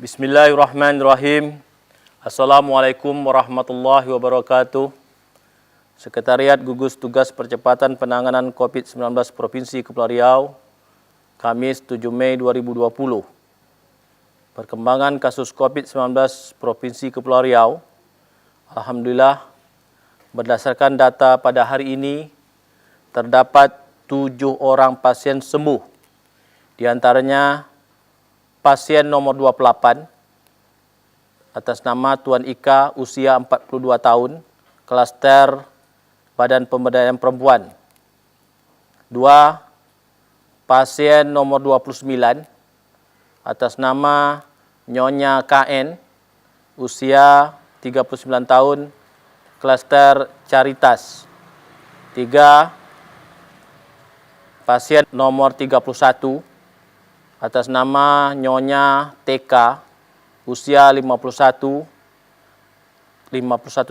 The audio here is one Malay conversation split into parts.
Bismillahirrahmanirrahim. Assalamualaikum warahmatullahi wabarakatuh. Sekretariat Gugus Tugas Percepatan Penanganan COVID-19 Provinsi Kepulauan Riau, Kamis 7 Mei 2020. Perkembangan kasus COVID-19 Provinsi Kepulauan Riau, alhamdulillah, berdasarkan data pada hari ini, terdapat 7 orang pasien sembuh. Di antaranya pasien nomor 28 atas nama Tuan Ika, usia 42 tahun, klaster Badan Pemberdayaan Perempuan. 2. Pasien nomor 29 atas nama Nyonya KN, usia 39 tahun, klaster Caritas. 3. Pasien nomor 31 atas nama Nyonya TK, usia 51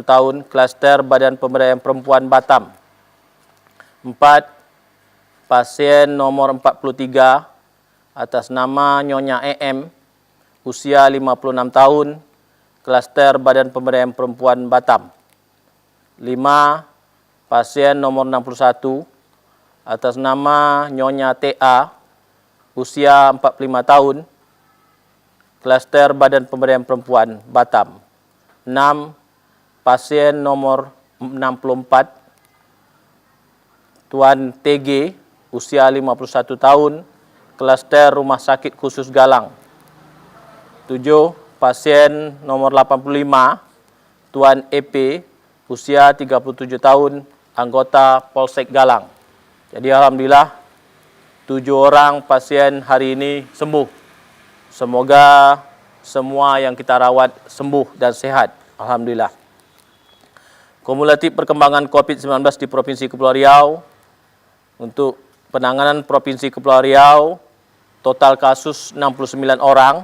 tahun, klaster Badan Pemberdayaan Perempuan Batam. 4. Pasien nomor 43 atas nama Nyonya EM, usia 56 tahun, klaster Badan Pemberdayaan Perempuan Batam. 5. Pasien nomor 61 atas nama Nyonya TA, usia 45 tahun, klaster Badan Pemberdayaan Perempuan Batam. 6. Pasien nomor 64, Tuan TG, usia 51 tahun, klaster Rumah Sakit Khusus Galang. 7. Pasien nomor 85, Tuan EP, usia 37 tahun, anggota Polsek Galang. Jadi alhamdulillah 7 orang pasien hari ini sembuh. Semoga semua yang kita rawat sembuh dan sehat. Alhamdulillah. Kumulatif perkembangan COVID-19 di Provinsi Kepulauan Riau. Untuk penanganan Provinsi Kepulauan Riau, total kasus 69 orang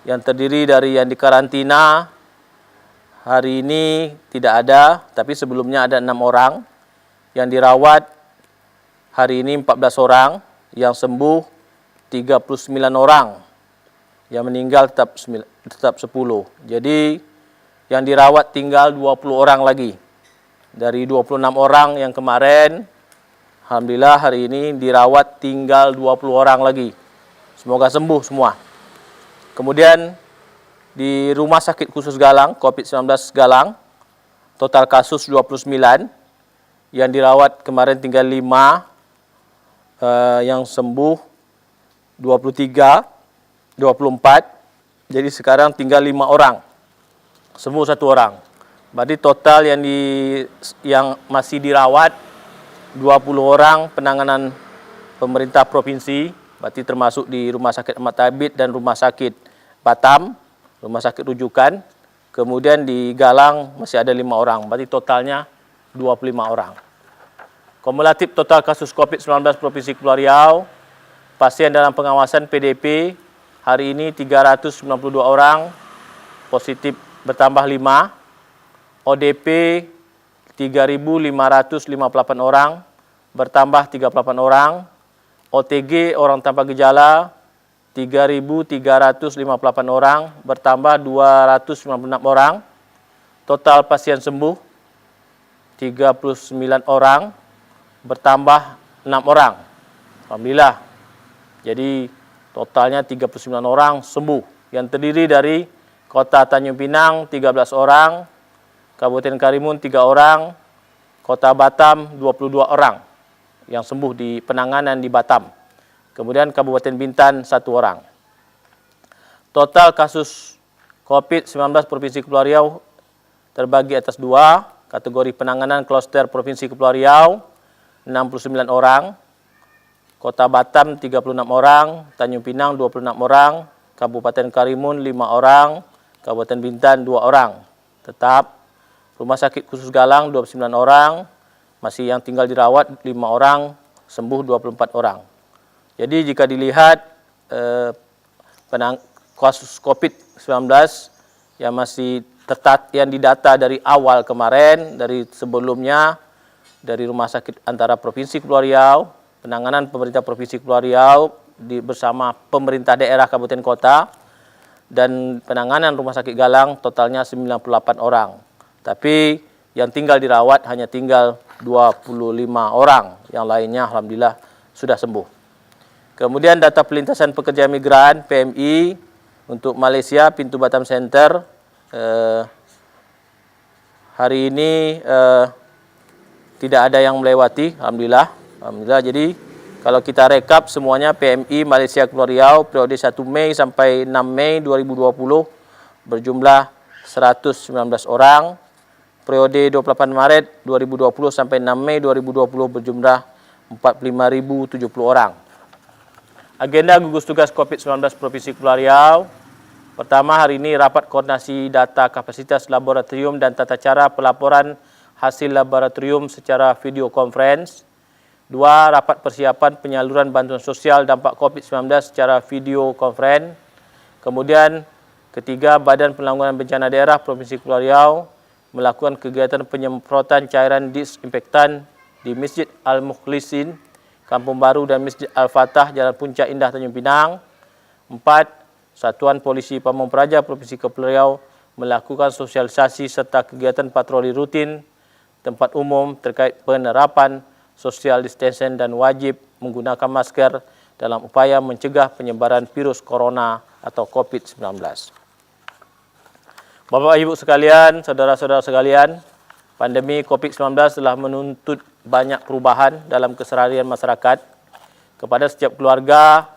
yang terdiri dari yang dikarantina. Hari ini tidak ada, tapi sebelumnya ada 6 orang. Yang dirawat hari ini 14 orang. Yang sembuh 39 orang, yang meninggal tetap 10. Jadi yang dirawat tinggal 20 orang lagi. Dari 26 orang yang kemarin, alhamdulillah hari ini dirawat tinggal 20 orang lagi. Semoga sembuh semua. Kemudian di Rumah Sakit Khusus Galang, COVID-19 Galang, total kasus 29, yang dirawat kemarin tinggal 5, yang sembuh 23, 24, jadi sekarang tinggal 5 orang, sembuh 1 orang. Berarti total yang masih dirawat 20 orang penanganan pemerintah provinsi, berarti termasuk di Rumah Sakit Ahmad Tabib dan Rumah Sakit Batam, Rumah Sakit Rujukan. Kemudian di Galang masih ada 5 orang, berarti totalnya 25 orang. Kumulatif total kasus COVID-19 Provinsi Kepulauan Riau, pasien dalam pengawasan PDP hari ini 392 orang, positif bertambah 5, ODP 3.558 orang, bertambah 38 orang, OTG orang tanpa gejala 3.358 orang, bertambah 296 orang, total pasien sembuh 39 orang, bertambah 6 orang. Alhamdulillah. Jadi totalnya 39 orang sembuh. Yang terdiri dari Kota Tanjung Pinang 13 orang, Kabupaten Karimun 3 orang, Kota Batam 22 orang yang sembuh di penanganan di Batam. Kemudian Kabupaten Bintan 1 orang. Total kasus COVID-19 Provinsi Kepulauan Riau terbagi atas 2 kategori penanganan klaster Provinsi Kepulauan Riau, 69 orang, Kota Batam 36 orang, Tanjung Pinang 26 orang, Kabupaten Karimun 5 orang, Kabupaten Bintan 2 orang. Tetap Rumah Sakit Khusus Galang 29 orang, masih yang tinggal dirawat 5 orang, sembuh 24 orang. Jadi jika dilihat kasus COVID-19 yang masih yang didata dari awal kemarin, dari sebelumnya, dari Rumah Sakit Antara Provinsi Kepulauan Riau, penanganan pemerintah Provinsi Kepulauan Riau bersama pemerintah daerah kabupaten kota, dan penanganan Rumah Sakit Galang totalnya 98 orang. Tapi yang tinggal dirawat hanya tinggal 25 orang. Yang lainnya alhamdulillah sudah sembuh. Kemudian data pelintasan pekerja migran PMI untuk Malaysia pintu Batam Center hari ini tidak ada yang melewati, alhamdulillah. Jadi kalau kita rekap semuanya PMI Malaysia Kepulauan Riau periode 1 Mei sampai 6 Mei 2020 berjumlah 119 orang. Periode 28 Maret 2020 sampai 6 Mei 2020 berjumlah 45.070 orang. Agenda gugus tugas COVID-19 Provinsi Kepulauan Riau. Pertama, hari ini rapat koordinasi data kapasitas laboratorium dan tata cara pelaporan hasil laboratorium secara video conference. 2. Rapat persiapan penyaluran bantuan sosial dampak COVID-19 secara video conference. Kemudian, ketiga, Badan Penanggulangan Bencana Daerah Provinsi Kepulauan Riau melakukan kegiatan penyemprotan cairan disinfektan di Masjid Al-Mukhlisin, Kampung Baru dan Masjid Al-Fatah, Jalan Puncak Indah, Tanjung Pinang. 4. Satuan Polisi Pamong Praja Provinsi Kepulauan Riau melakukan sosialisasi serta kegiatan patroli rutin tempat umum terkait penerapan social distancing dan wajib menggunakan masker dalam upaya mencegah penyebaran virus corona atau COVID-19. Bapak Ibu sekalian, saudara-saudara sekalian, pandemi COVID-19 telah menuntut banyak perubahan dalam keseharian masyarakat. Kepada setiap keluarga,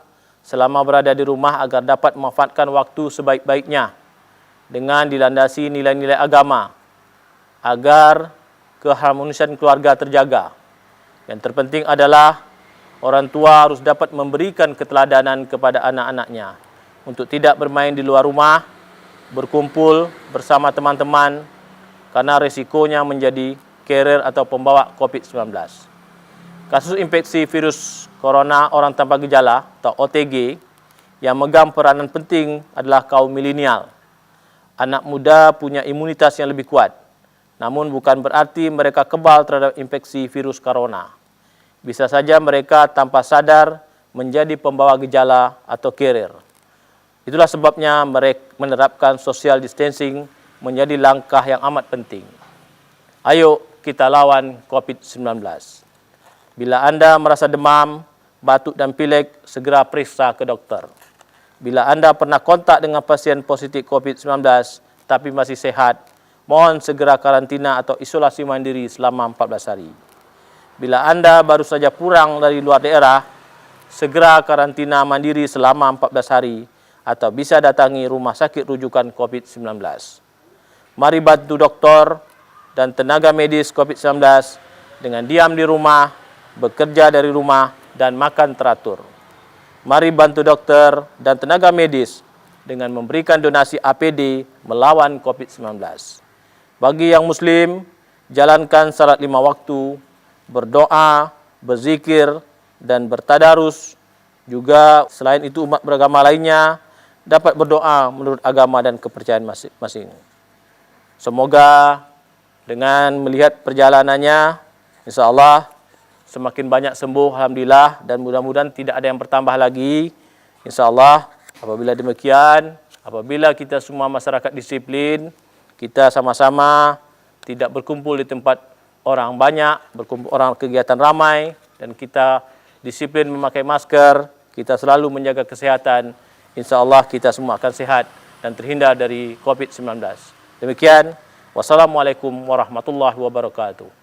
selama berada di rumah agar dapat memanfaatkan waktu sebaik-baiknya dengan dilandasi nilai-nilai agama, agar keharmonisan keluarga terjaga. Yang terpenting adalah orang tua harus dapat memberikan keteladanan kepada anak-anaknya untuk tidak bermain di luar rumah, berkumpul bersama teman-teman karena risikonya menjadi carrier atau pembawa COVID-19. Kasus infeksi virus corona orang tanpa gejala atau OTG yang memegang peranan penting adalah kaum milenial. Anak muda punya imunitas yang lebih kuat, namun bukan berarti mereka kebal terhadap infeksi virus corona. Bisa saja mereka tanpa sadar menjadi pembawa gejala atau carrier. Itulah sebabnya mereka menerapkan social distancing menjadi langkah yang amat penting. Ayo kita lawan COVID-19. Bila Anda merasa demam, batuk dan pilek, segera periksa ke dokter. Bila Anda pernah kontak dengan pasien positif COVID-19 tapi masih sehat, mohon segera karantina atau isolasi mandiri selama 14 hari. Bila Anda baru saja pulang dari luar daerah, segera karantina mandiri selama 14 hari atau bisa datangi rumah sakit rujukan COVID-19. Mari bantu dokter dan tenaga medis COVID-19 dengan diam di rumah, bekerja dari rumah, dan makan teratur. Mari bantu dokter dan tenaga medis dengan memberikan donasi APD melawan COVID-19. Bagi yang Muslim, jalankan salat 5 waktu, berdoa, berzikir, dan bertadarus. Juga selain itu umat beragama lainnya dapat berdoa menurut agama dan kepercayaan masing-masing. Semoga dengan melihat perjalanannya, insya-Allah semakin banyak sembuh, alhamdulillah, dan mudah-mudahan tidak ada yang bertambah lagi. Insya-Allah, apabila demikian, apabila kita semua masyarakat disiplin, kita sama-sama tidak berkumpul di tempat orang banyak, berkumpul orang kegiatan ramai, dan kita disiplin memakai masker, kita selalu menjaga kesehatan, insya Allah kita semua akan sehat dan terhindar dari COVID-19. Demikian, wassalamualaikum warahmatullahi wabarakatuh.